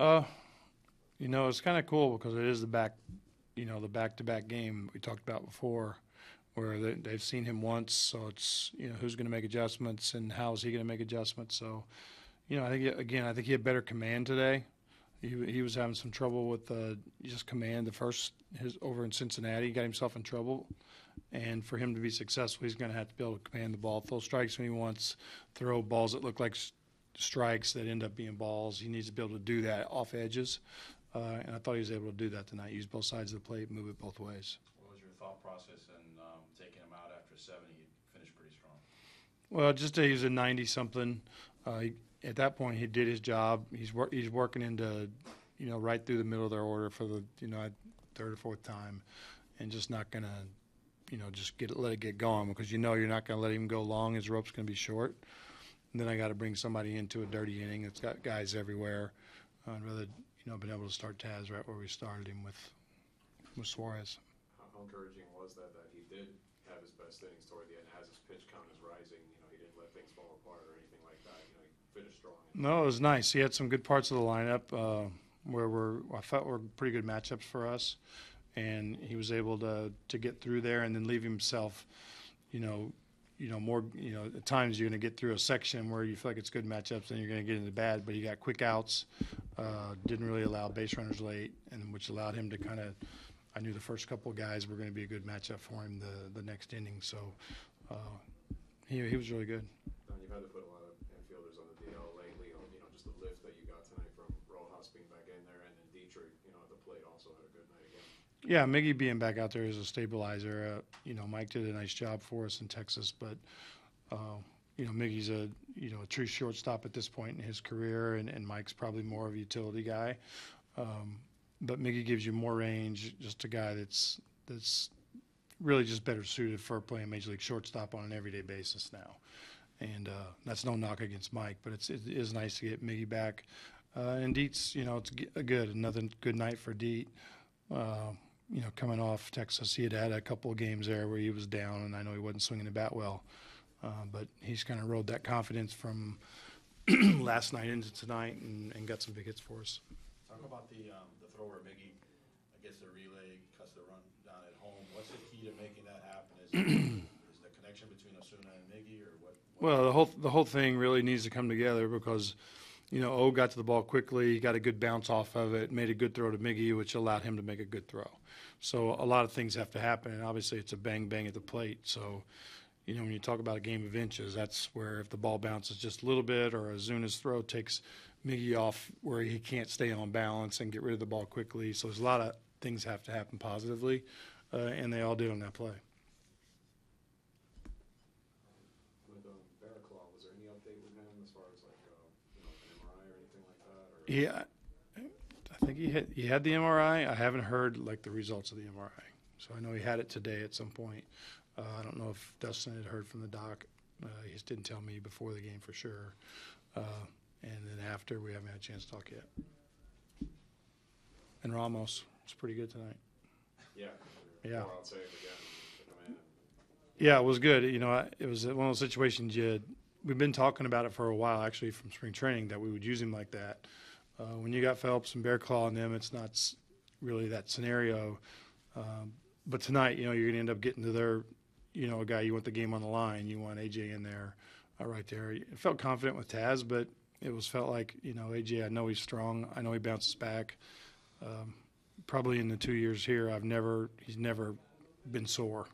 Uh, it's kind of cool because it is the back-to-back game we talked about before, where they've seen him once, so it's who's going to make adjustments and how is he going to make adjustments. So, I think he had better command today. He was having some trouble with just command. His over in Cincinnati, he got himself in trouble, and for him to be successful, he's going to have to be able to command the ball, throw strikes when he wants, throw balls that look like strikes that end up being balls. He needs to be able to do that off edges, and I thought he was able to do that tonight. Use both sides of the plate, move it both ways. What was your thought process in taking him out after 7? He finished pretty strong. Well, just that he's a 90-something. At that point, he did his job. He's working into, right through the middle of their order for the, third or fourth time, and just not gonna, just let it get going because you're not gonna let him go long. His rope's gonna be short. And then I got to bring somebody into a dirty inning. It's got guys everywhere. I'd rather, been able to start Taz right where we started him with Suarez. How encouraging was that he did have his best innings toward the end as his pitch count is rising? He didn't let things fall apart or anything like that. He finished strong. No, it was nice. He had some good parts of the lineup where I felt were pretty good matchups for us, and he was able to get through there and then leave himself, more, at times you're going to get through a section where you feel like it's good matchups, then you're going to get into bad, but he got quick outs, didn't really allow base runners late, and which allowed him to kind of, I knew the first couple of guys were going to be a good matchup for him the next inning, so he was really good. Don, you've had to put a lot of infielders on the DL lately, just the lift that you got tonight from Rojas being back in there, and then Deitrich, at the plate also had a good night again. Yeah, Miggy being back out there is a stabilizer. Mike did a nice job for us in Texas, but Miggy's a true shortstop at this point in his career, and Mike's probably more of a utility guy. But Miggy gives you more range, just a guy that's really just better suited for playing major league shortstop on an everyday basis now. And that's no knock against Mike, but it is nice to get Miggy back. And Deet's, it's another good night for Deet. Coming off Texas, he had a couple of games there where he was down, and I know he wasn't swinging the bat well. But he's kind of rode that confidence from last night into tonight and got some big hits for us. Talk about the throw where Miggy gets the relay, cuts the run down at home. What's the key to making that happen? Is the connection between Osuna and Miggy, or what? Well, the whole thing really needs to come together because O got to the ball quickly, got a good bounce off of it, made a good throw to Miggy, which allowed him to make a good throw. So a lot of things have to happen, and obviously it's a bang-bang at the plate. So, when you talk about a game of inches, that's where if the ball bounces just a little bit or Ozuna's throw takes Miggy off where he can't stay on balance and get rid of the ball quickly. So there's a lot of things have to happen positively, and they all did on that play. With Barraclaw, was there any update with him as far as an MRI or anything like that? Or? Yeah, I think he had the MRI. I haven't heard the results of the MRI, so I know he had it today at some point. I don't know if Dustin had heard from the doc. He just didn't tell me before the game for sure. And then after, we haven't had a chance to talk yet. And Ramos was pretty good tonight. Yeah. Yeah. I'll say it again. Yeah, it was good. It was one of those situations we've been talking about it for a while, actually, from spring training, that we would use him like that. When you got Phelps and Bearclaw in them, it's not really that scenario. But tonight, you're going to end up getting to their, a guy you want the game on the line. You want AJ in there, right there. I felt confident with Taz, but it felt like, AJ, I know he's strong. I know he bounces back. Probably in the 2 years here, he's never been sore,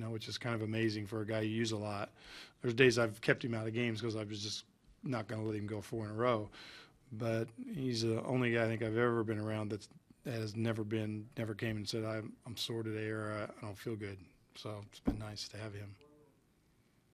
which is kind of amazing for a guy you use a lot. There's days I've kept him out of games because I was just not going to let him go 4 in a row. But he's the only guy I think I've ever been around that has never came and said, I'm sore today or I don't feel good. So it's been nice to have him.